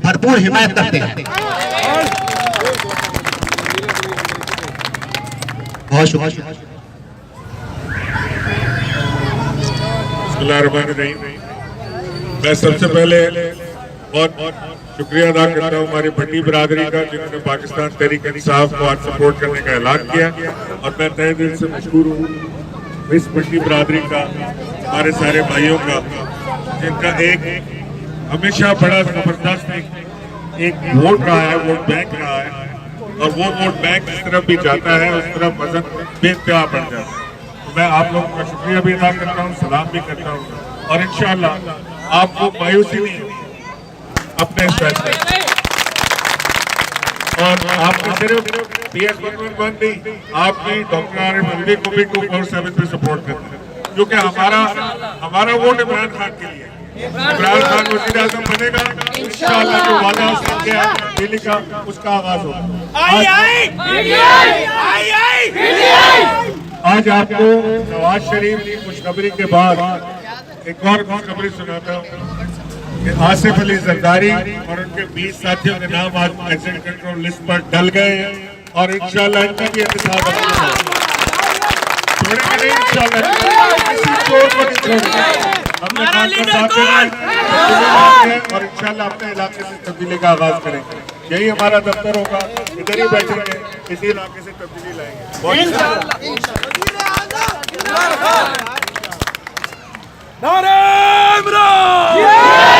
भरपूर हिमायत करते हैं। बहुत शुक्रिया। मैं सबसे पहले बहुत शुक्रिया अदा करता हूँ हमारी भट्टी बिरादरी का, जिन्होंने पाकिस्तान तहरीक इंसाफ को आज सपोर्ट करने का ऐलान किया, और मैं तहे दिल से मशहूर हूँ इस भट्टी बिरादरी का, हमारे सारे भाइयों का, जिनका एक हमेशा बड़ा जबरदस्त एक वोट रहा है, वोट बैंक रहा है, और वो वोट बैंक जिस तरफ भी जाता है उस तरफ वजन बेइंतहा बढ़ जाता है। तो मैं आप लोगों का शुक्रिया भी अदा करता हूँ, सलाम भी करता हूँ, और इंशाअल्लाह आपको मायूसी नहीं अपने इस फैसले, और आपने सिर्फ PS 111 नहीं, आपने डॉक्टर आरिफ अलवी को भी 247 पे सपोर्ट करना है, क्योंकि हमारा वोट इमरान खान के लिए। इमरान खान वज़ीर आज़म बनेगा, इंशाअल्लाह जो वादा उसने किया दिल्ली का, उसका आगाज होगा। आज आपको नवाज शरीफ की खुशखबरी के बाद एक और खुशखबरी सुनाता हूँ कि आसिफ अली जरदारी और उनके 20 साथियों के नाम आज एग्जिट कंट्रोल लिस्ट पर डल गए हैं, और इंशाअल्लाह इनका भी इंतजार छोड़ेंगे नहीं, इंशाअल्लाह किसी चोर को नहीं छोड़ेंगे। हमने और इंशाअल्लाह अपने इलाके से तब्दीली का आगाज करेंगे। यही हमारा दफ्तर होगा, इधर ही बैठेंगे, इसी इलाके से तब्दीली लाएंगे। नारे इमरान!